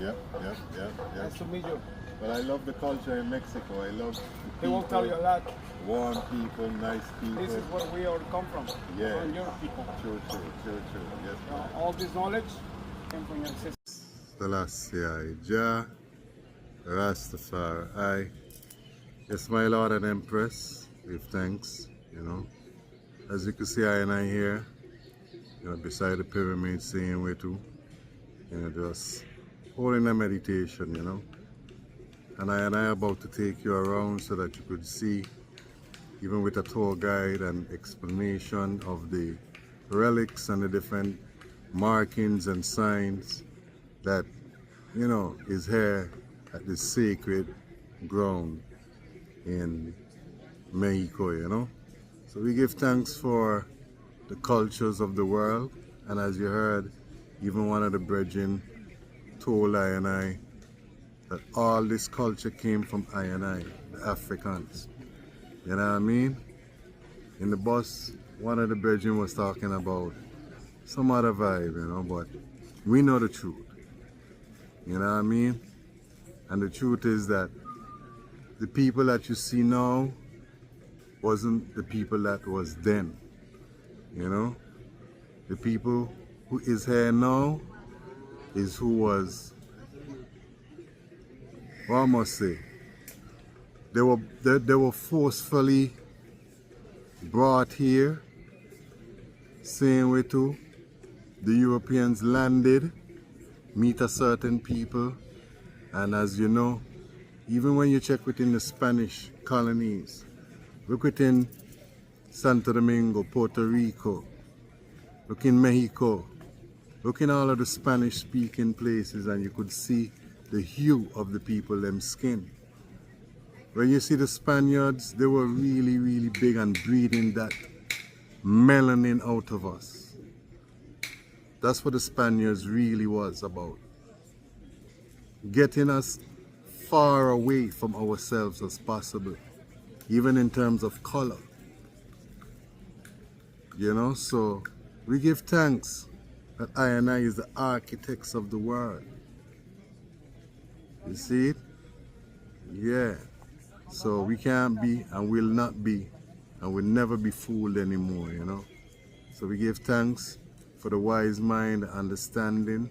Yep, yep, yep, yep. Nice to meet you. But I love the culture in Mexico. I love the They won't tell you a lot. warm people, nice people. This is where we all come from. Yeah. From your people. True. Yes, All this knowledge came from your ancestors. Selassie, Jah, Rastafari. Yes, my Lord and Empress, give thanks, you know. As you can see, I and I here, you know, beside the pyramid, same way too. You know, just holding a meditation, you know. And I about to take you around so that you could see, even with a tour guide and explanation of the relics and the different markings and signs that, you know, is here at this sacred ground in Mexico, you know. So we give thanks for the cultures of the world, and as you heard, even one of the brethren told I and I that all this culture came from I and I, the Africans. You know what I mean? In the bus, one of the brethren was talking about some other vibe, you know, but we know the truth. You know what I mean? And the truth is that the people that you see now wasn't the people that was then. You know? The people who is here now is who was, what I must say, they were forcefully brought here, same way too. The Europeans landed, meet a certain people, and as you know, even when you check within the Spanish colonies, look within Santo Domingo, Puerto Rico, look in Mexico, look in all of the Spanish speaking places, and you could see the hue of the people, them skin. When you see the Spaniards, they were really, really big and breeding that melanin out of us. That's what the Spaniards really was about. Getting us far away from ourselves as possible, even in terms of color. You know, so we give thanks that I and I is the architects of the world. You see it? Yeah. So we can't be and will not be and will never be fooled anymore, you know. So we give thanks for the wise mind, understanding.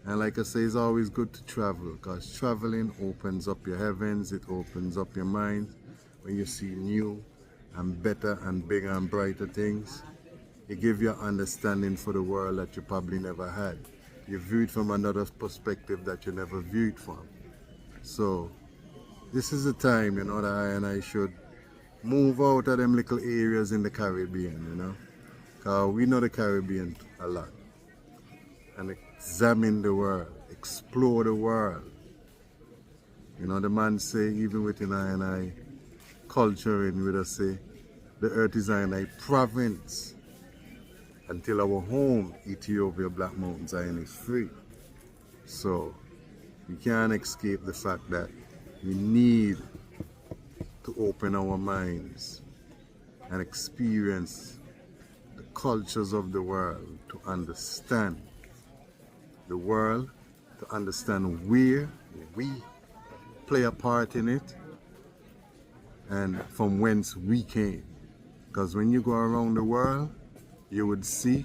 And like I say, it's always good to travel, because traveling opens up your heavens, it opens up your mind. When you see new and better and bigger and brighter things, it gives you an understanding for the world that you probably never had. You view it from another perspective that you never viewed from. So this is the time, you know, that I and I should move out of them little areas in the Caribbean, you know. Because we know the Caribbean a lot. And examine the world, explore the world. You know, the man say, even within I and I culture, and we just say, the earth is I and I province. Until our home, Ethiopia, Black Mountain Zion, is free. So, we can't escape the fact that we need to open our minds and experience the cultures of the world, to understand the world, to understand where we play a part in it and from whence we came. Because when you go around the world, you would see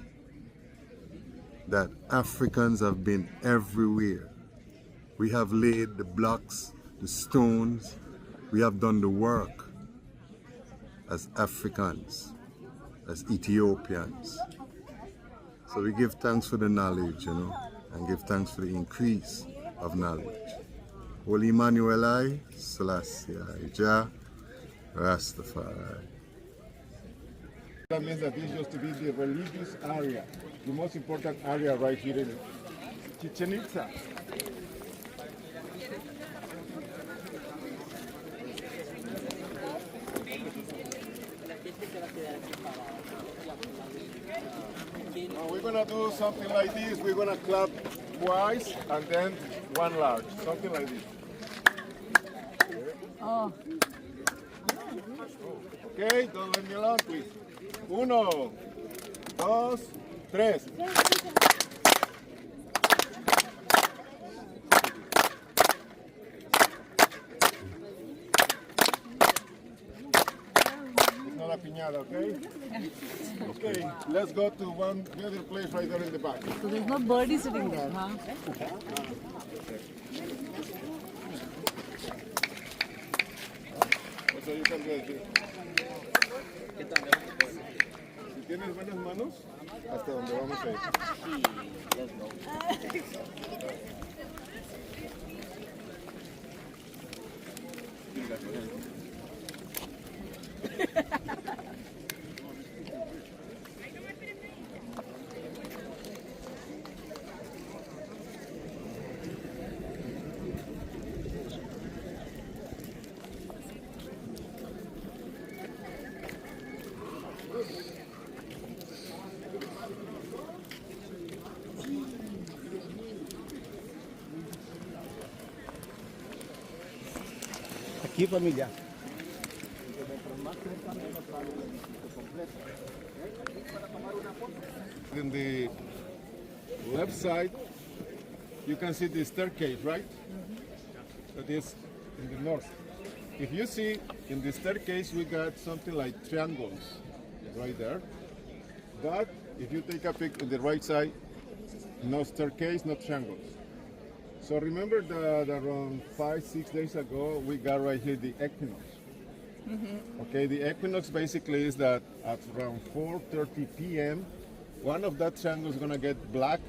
that Africans have been everywhere. We have laid the blocks, the stones, we have done the work as Africans, as Ethiopians. So we give thanks for the knowledge, you know, and give thanks for the increase of knowledge. Holy Emmanuel I, Selassie I, Jah, Rastafari. That means that this used to be the religious area, the most important area right here in Chichen Itza. Now we're gonna do something like this. We're gonna clap twice and then one large, something like this. Oh. Okay, don't let me alone, please. 1, 2, 3. nada, okay? Okay, let's go to one other place right there in the back. So there's no birdie sitting there, huh? So you can do it here. Si tienes buenas manos, hasta donde vamos a ir. Aqui, familiar. In the left side, you can see the staircase, right? That is in the north. If you see in the staircase, we got something like triangles right there. But if you take a pic in the right side, no staircase, no triangles. So remember that around 5-6 days ago, we got right here the equinox. Okay, the equinox basically is that at around 4:30 p.m., one of that triangle is gonna get black,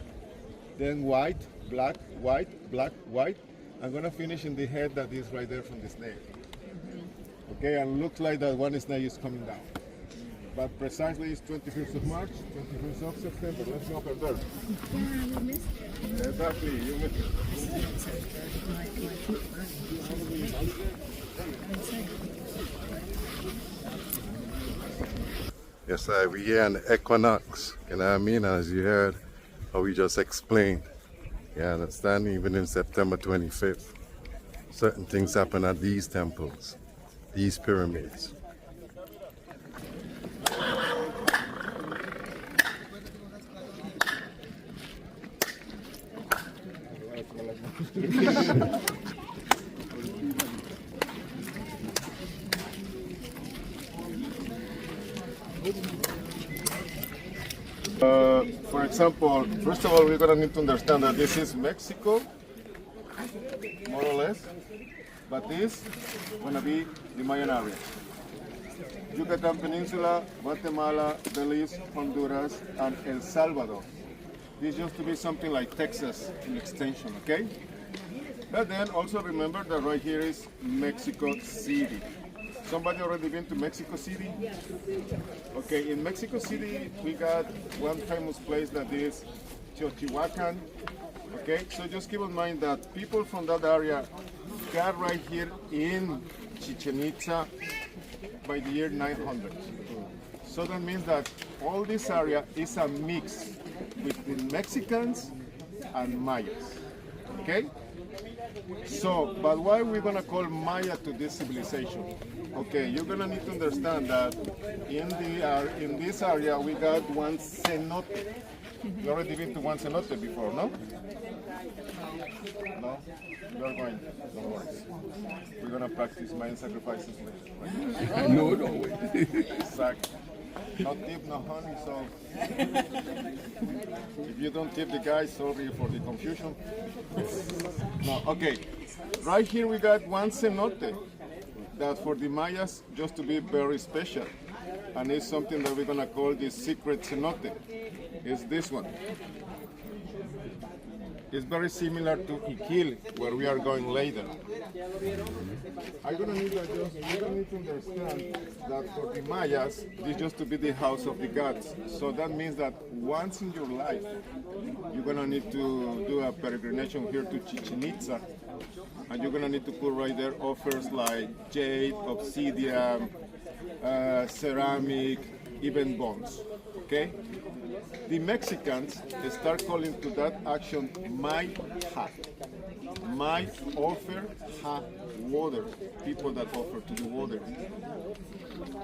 then white, black, white, black, white. I'm gonna finish in the head that is right there from the snake. Okay, and looks like that one snake is coming down. But precisely it's 25th of March, 25th of September. Let's go over there. Exactly, you missed it. Yes, we here on the equinox, you know what I mean? As you heard, how we just explained. You understand? Even in September 25th, certain things happen at these temples, these pyramids. For example, first of all, we're going to need to understand that this is Mexico, more or less, but this is going to be the Mayan area. Yucatan Peninsula, Guatemala, Belize, Honduras, and El Salvador. This used to be something like Texas in extension, okay? But then also remember that right here is Mexico City. Somebody already been to Mexico City? Okay, in Mexico City, we got one famous place that is Teotihuacan. Okay, so just keep in mind that people from that area got right here in Chichen Itza by the year 900. So that means that all this area is a mix between Mexicans and Mayas. Okay? So, but why are we going to call Maya to this civilization? Okay, you're going to need to understand that in this area we got one cenote. You already been to one cenote before, no? No? You're going. Don't worry. We're going to practice Mayan sacrifices later. Right? No, wait. Exactly. No tip, no honey, so if you don't tip the guys, sorry for the confusion. No, okay. Right here we got one cenote that for the Mayas just to be very special. And it's something that we're gonna call the secret cenote. It's this one. It's very similar to Iquil, where we are going later. You're gonna need to understand that for the Mayas, this used to be the house of the gods. So that means that once in your life, you're gonna need to do a peregrination here to Chichen Itza, and you're gonna need to put right there offers like jade, obsidian, ceramic, even bones. Okay? The Mexicans start calling to that action May Ha. May offer ha water, people that offer to the water.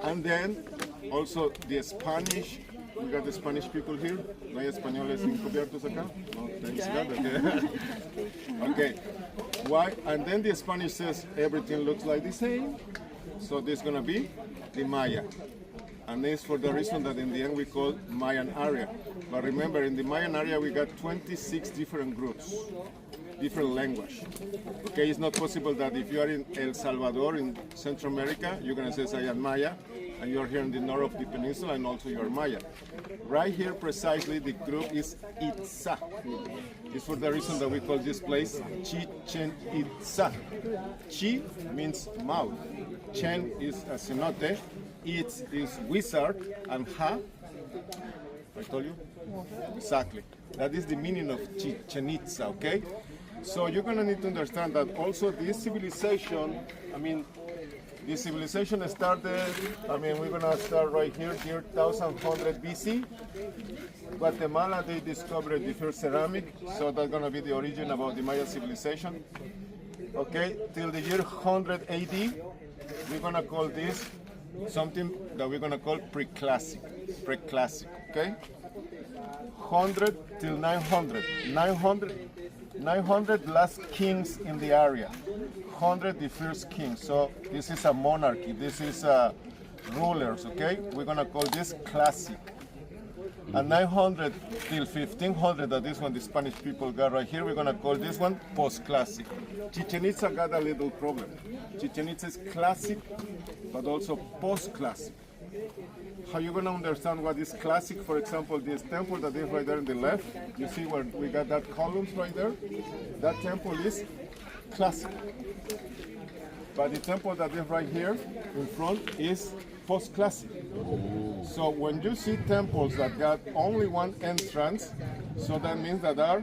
And then also the Spanish, we got the Spanish people here. ¿No hay españoles encubiertos acá? No, thanks God. Okay. Okay. Why? And then the Spanish says everything looks like the same. So this is gonna be the Maya. and it's for the reason that in the end we call Mayan area. But remember, in the Mayan area we got 26 different groups, different language. Okay, it's not possible that if you are in El Salvador in Central America, you're gonna say I am Maya, and you're here in the north of the peninsula and also you're Maya. Right here precisely the group is Itza. It's for the reason that we call this place Chichen Itza. Chi means mouth, Chen is a cenote, Itz is wizard, and Ha, I told you? Exactly. That is the meaning of Chichen Itza, okay? So you're gonna need to understand that also this civilization, this civilization started, we're gonna start right here, 1100 BC. Guatemala, they discovered the first ceramic, so that's gonna be the origin about the Maya civilization. Okay, till the year 100 AD, we're gonna call this something that we're gonna call pre-classic, okay? 100 till 900, 900 last kings in the area, 100 the first king. So this is a monarchy, this is rulers, okay? We're gonna call this classic. And 900 till 1500, that is when the Spanish people got right here, we're gonna call this one post-classic. Chichen Itza got a little problem. Chichen Itza is classic, but also post-classic. How you gonna understand what is classic? For example, this temple that is right there on the left, you see where we got that columns right there? That temple is classic. But the temple that is right here in front is post-classic. So when you see temples that got only one entrance, so that means that are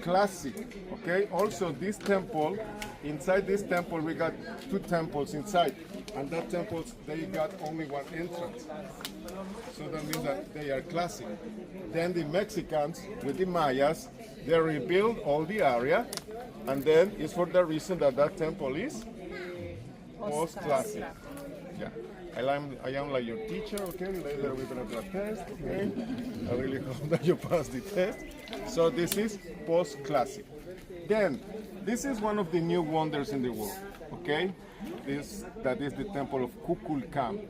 classic, okay? Also this temple, inside this temple we got two temples inside, and that temples, they got only one entrance. So that means that they are classic. Then the Mexicans, with the Mayas, they rebuild all the area, and then it's for the reason that that temple is post-classic. Yeah. I am like your teacher, okay? Later we're gonna do a test, okay? I really hope that you pass the test. So this is post-classic. Then, this is one of the new wonders in the world, okay? That is the temple of Kukulkan.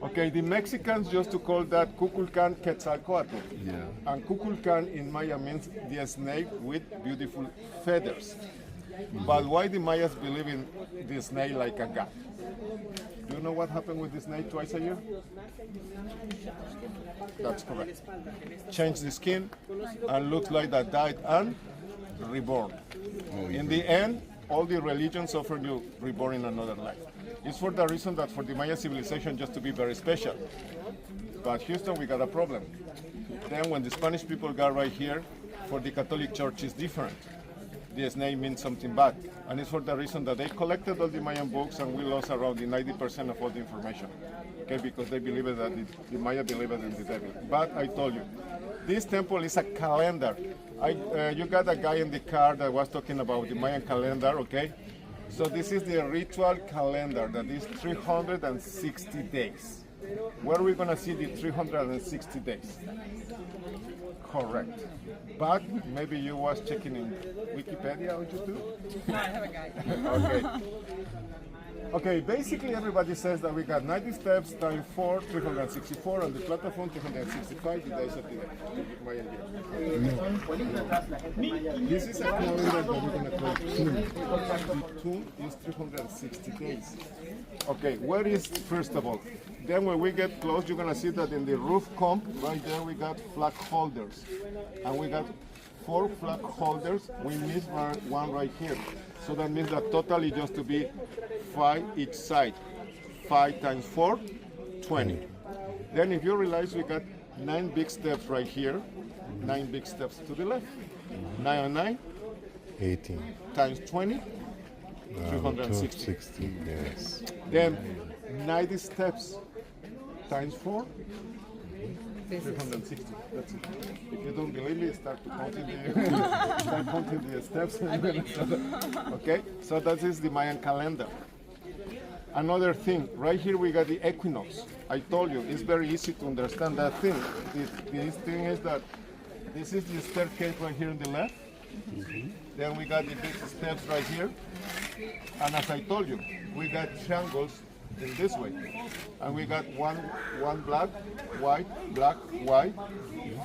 Okay, the Mexicans used to call that Kukulkan Quetzalcoatl. Yeah. And Kukulkan in Maya means the snake with beautiful feathers. But why the Mayas believe in the snake like a god? Do you know what happened with the snake twice a year? That's correct. Change the skin and looks like that died and reborn. In the end, all the religions offer you reborn in another life. It's for the reason that for the Maya civilization just to be very special. But Houston, we got a problem. Then when the Spanish people got right here, for the Catholic Church is different. The snake means something bad. And it's for the reason that they collected all the Mayan books and we lost around the 90% of all the information. Okay, because they believe that the Maya believe in the devil. But I told you, this temple is a calendar. You got a guy in the car that was talking about the Mayan calendar, okay? So this is the ritual calendar that is 360 days. Where are we gonna see the 360 days? Correct. But maybe you was checking in Wikipedia or YouTube? No, I have a guide. Okay. Okay, basically everybody says that we got 90 steps times 4, 364, and the platform 365, the days of the Mayan year. This is a calendar that we're going to call Tinùm. The Tinùm is 360 days. Okay, where is, first of all, then when we get close, you're going to see that in the roof comp, right there we got flag holders. And we got 4 flag holders, we missed one right here. So that means that totally just to be 5 each side. 5 times 4, 20. Then if you realize we got 9 big steps right here, 9 big steps to the left. 9 and 9? 18. Times 20? 360. 260, yes. Then 90 steps times 4? 360. That's it. If you don't believe me, start counting the steps. Okay, so that is the Mayan calendar. Another thing, right here we got the equinox. I told you, it's very easy to understand that thing. This thing is that this is the staircase right here on the left. Then we got the big steps right here. And as I told you, we got triangles in this way. And we got one black, white,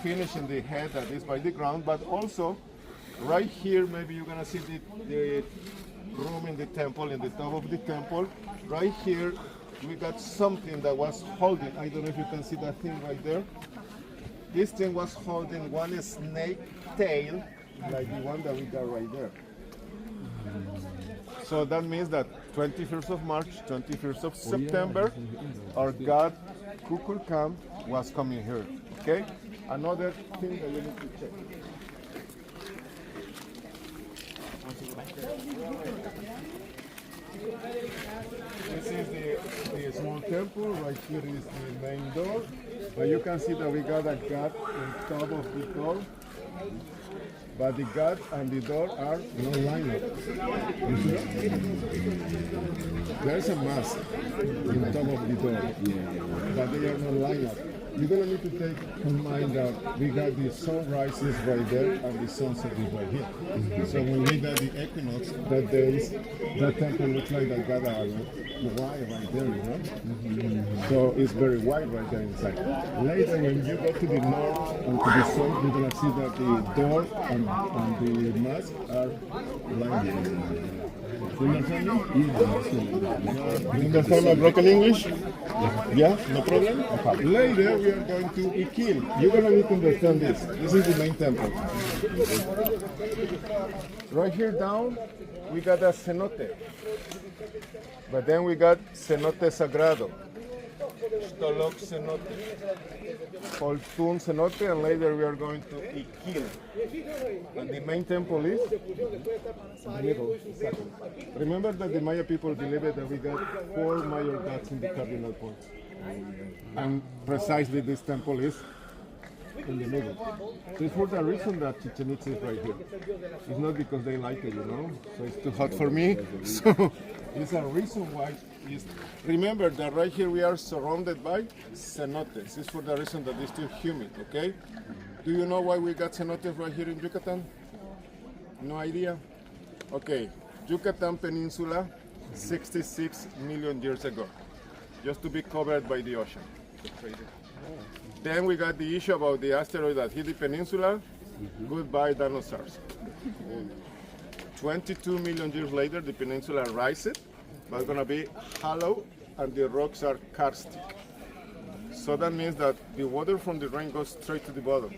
finishing the head that is by the ground, but also right here, maybe you're gonna see the room in the temple, in the top of the temple. Right here, we got something that was holding, I don't know if you can see that thing right there. This thing was holding one snake tail, like the one that we got right there. So that means that 21st of March, 21st of September, our god Kukulkan was coming here. Okay? Another thing that you need to check. This is the small temple. Right here is the main door. But you can see that we got a god on top of the door. But the god and the door are not lined up. There's a mask on top of the door, but they are not lined up. You're going to need to take in mind that we got the sunrises right there and the sunset is right here. So when we got the equinox, that days, that temple looks like that got a wide right there, you know? So it's very wide right there inside. Later, when you go to the north and to the south, you're going to see that the door and the mask are lined. You understand me? You understand my broken English? Yeah, no problem? Okay. Later we are going to Ikil. You're going to need to understand this. This is the main temple. Right here down, we got a cenote. But then we got cenote sagrado. Stolok cenote. Holtun cenote, and later we are going to Ikil. And the main temple is in the middle. Remember that the Maya people believed that we got 4 major gods in the cardinal points. And precisely this temple is in the middle. So it's for the reason that Chichen Itza is right here. It's not because they like it, you know. So it's too hot for me. So it's a reason why. Remember that right here we are surrounded by cenotes. It's for the reason that it's too humid, okay? Do you know why we got cenotes right here in Yucatan? No idea? Okay, Yucatan Peninsula, 66 million years ago, just to be covered by the ocean. Then we got the issue about the asteroid that hit the peninsula. Goodbye dinosaurs. 22 million years later, the peninsula rises, but it's going to be hollow and the rocks are karstic. So that means that the water from the rain goes straight to the bottom.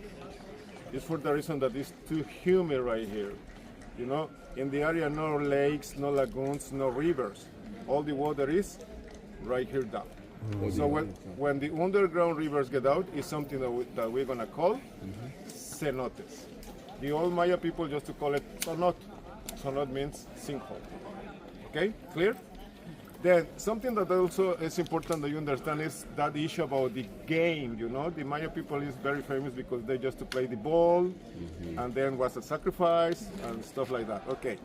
It's for the reason that it's too humid right here. You know, in the area, no lakes, no lagoons, no rivers. All the water is right here down. So when the underground rivers get out, it's something that we're going to call cenotes. The old Maya people used to call it sonot. Sonot means sinkhole. Okay, clear? Then something that also is important that you understand is that issue about the game. You know, the Maya people is very famous because they used to play the ball, and then was a sacrifice and stuff like that. Okay,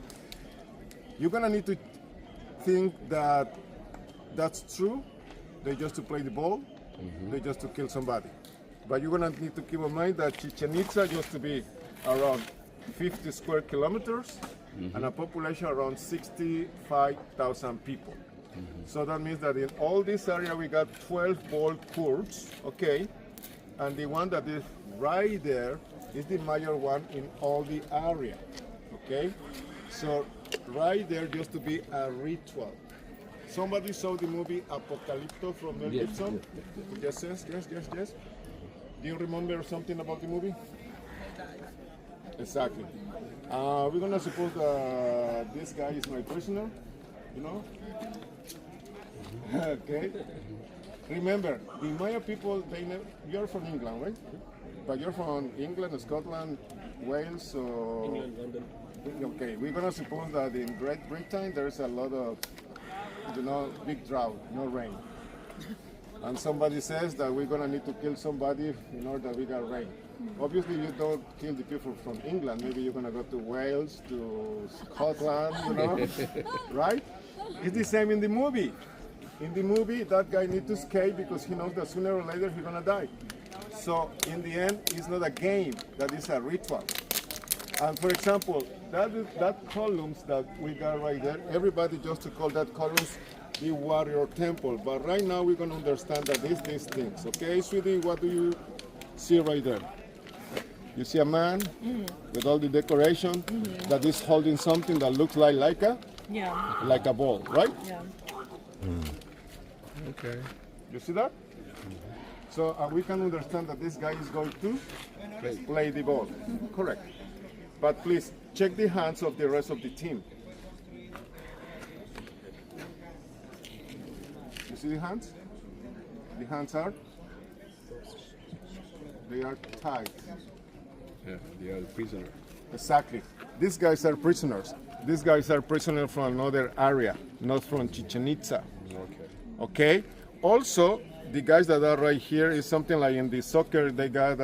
you're gonna need to think that that's true. They used to play the ball, they used to kill somebody. But you're gonna need to keep in mind that Chichen Itza used to be around 50 square kilometers and a population around 65,000 people. So that means that in all this area we got 12 ball courts, okay? And the one that is right there is the major one in all the area, okay? So right there used to be a ritual. Somebody saw the movie Apocalypto from Mel Gibson? Yes. Do you remember something about the movie? Exactly. We're gonna suppose this guy is my prisoner, you know? Okay. Remember, the Maya people, you're from England, right? But you're from England, Scotland, Wales, or... England, London. Okay, we're gonna suppose that in Great Britain there's a lot of, you know, big drought, no rain. And somebody says that we're gonna need to kill somebody in order that we got rain. Obviously you don't kill the people from England, maybe you're gonna go to Wales, to Scotland, you know, right? It's the same in the movie. In the movie, that guy needs to escape because he knows that sooner or later he's gonna die. So in the end, it's not a game, that is a ritual. And for example, that columns that we got right there, everybody just to call that columns the warrior temple. But right now we're going to understand that it's these things. Okay, sweetie, what do you see right there? You see a man with all the decoration that is holding something that looks like a ball, right? Yeah. Okay. You see that? So we can understand that this guy is going to play the ball. Correct. But please check the hands of the rest of the team. You see the hands? The hands are? They are tied. Yeah, they are prisoners. Exactly. These guys are prisoners. These guys are prisoners from another area, not from Chichen Itza. Okay. Okay? Also, the guys that are right here is something like in the soccer, they got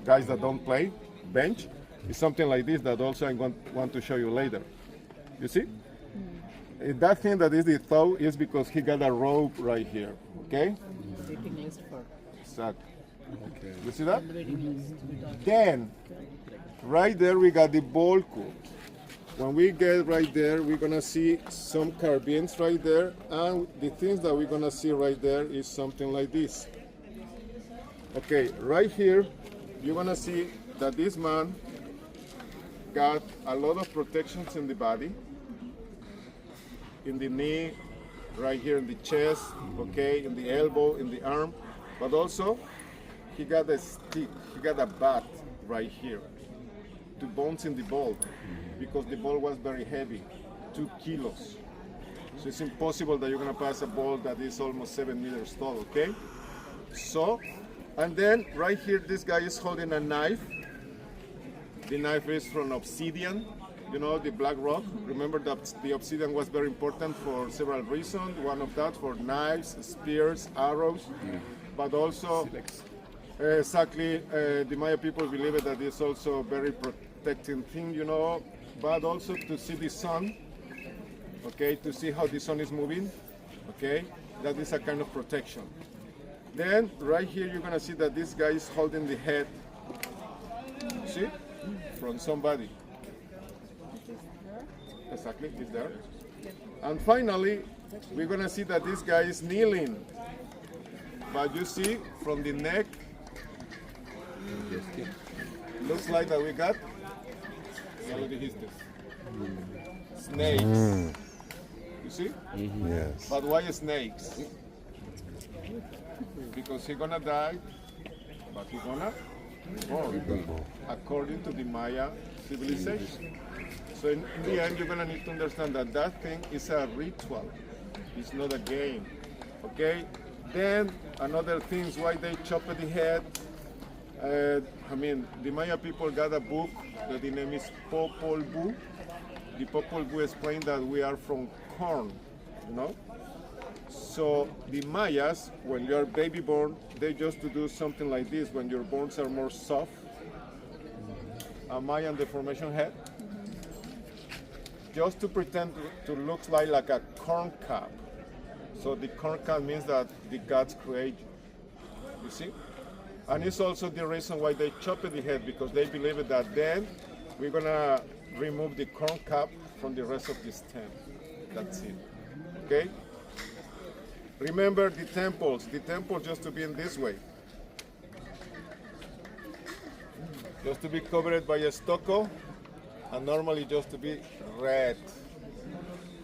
guys that don't play, bench. It's something like this that also I want to show you later. You see? That thing that is the toe is because he got a rope right here. Okay? Exactly. Okay. You see that? Then, right there we got the ball court. When we get right there, we're gonna see some carvings right there, and the things that we're gonna see right there is something like this. Okay, right here, you're gonna see that this man got a lot of protections in the body, in the knee, right here in the chest, okay, in the elbow, in the arm, but also he got a stick, he got a bat right here to bounce in the ball because the ball was very heavy, 2 kilos. So it's impossible that you're gonna pass a ball that is almost 7 meters tall, okay? So, and then right here, this guy is holding a knife. The knife is from obsidian, you know, the black rock. Remember that the obsidian was very important for several reasons. One of that for knives, spears, arrows, but also exactly the Maya people believe that it's also a very protecting thing, you know, but also to see the sun, okay, to see how the sun is moving, okay, that is a kind of protection. Then right here you're gonna see that this guy is holding the head, see, from somebody. Exactly, he's there. And finally, we're gonna see that this guy is kneeling. But you see, from the neck, looks like that we got snakes. You see? Yes. But why snakes? Because he's gonna die, but he's gonna born, according to the Maya civilization. So in the end, you're gonna need to understand that that thing is a ritual. It's not a game. Okay? Then another thing is why they chopped the head. I mean, the Maya people got a book that the name is Popol Vuh. The Popol Vuh explained that we are from corn, you know? So the Mayas, when you are baby born, they just to do something like this when your bones are more soft. A Mayan deformation head. Just to pretend to look like a corn cob. So the corn cob means that the gods create you see? And it's also the reason why they chopped the head, because they believe that then we're gonna remove the corn cob from the rest of the stem. That's it, okay? Remember the temples just to be in this way. Just to be covered by a stucco, and normally just to be red.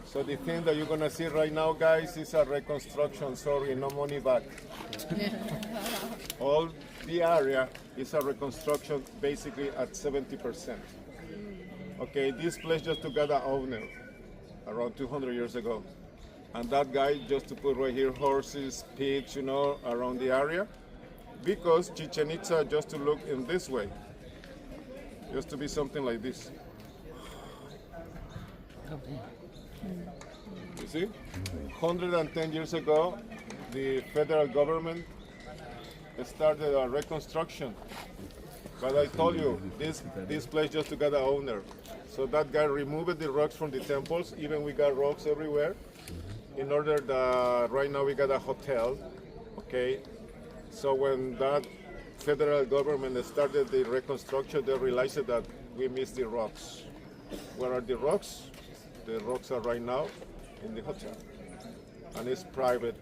So the thing that you're gonna see right now, guys, is a reconstruction, sorry, no money back. All the area is a reconstruction basically at 70%. Okay, this place just got an owner around 200 years ago. And that guy just to put right here horses, pigs, you know, around the area. Because Chichen Itza just to look in this way. Just to be something like this. You see? 110 years ago, the federal government started a reconstruction. But I told you, this place just got an owner. So that guy removed the rocks from the temples. Even we got rocks everywhere. In order that right now we got a hotel, okay? So when that federal government started the reconstruction, they realized that we missed the rocks. Where are the rocks? The rocks are right now in the hotel. and it's private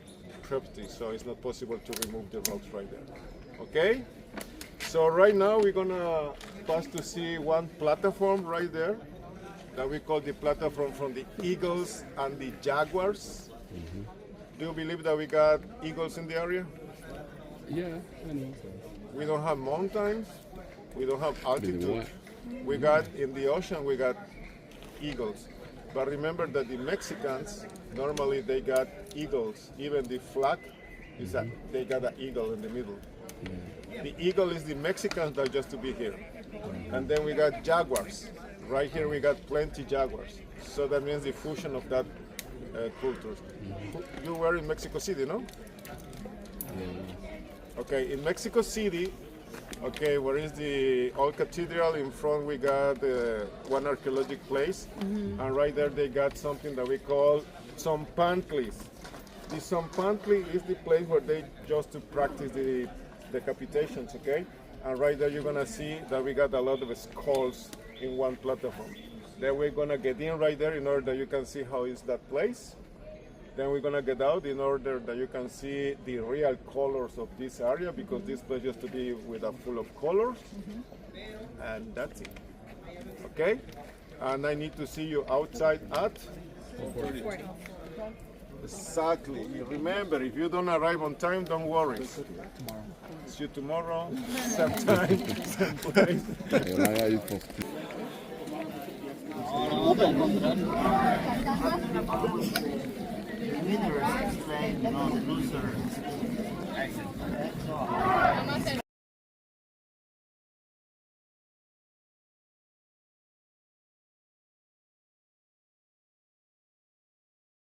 property, so it's not possible to remove the rocks right there. Okay? So right now we're gonna pass to see one platform right there that we call the platform from the eagles and the jaguars. Do you believe that we got eagles in the area? Yeah, I know. We don't have mountains, we don't have altitude. what? We got in the ocean, we got eagles. But remember that the Mexicans, normally they got eagles. Even the flag is that they got an eagle in the middle. The eagle is the Mexicans that just to be here. And then we got jaguars. Right here we got plenty jaguars. So that means the fusion of that culture. You were in Mexico City, no? Okay, in Mexico City, okay, where is the old cathedral? In front we got one archeological place, and right there they got something that we call Zompantli. The Zompantli is the place where they just to practice the decapitations, okay? And right there you're gonna see that we got a lot of skulls in one platform. Then we're gonna get in right there in order that you can see how is that place. Then we're gonna get out in order that you can see the real colors of this area, because this place used to be with a full of colors. And that's it. Okay? And I need to see you outside at 40. exactly. Remember, if you don't arrive on time, don't worry. See you tomorrow, same time, same place. Winners explain, the losers.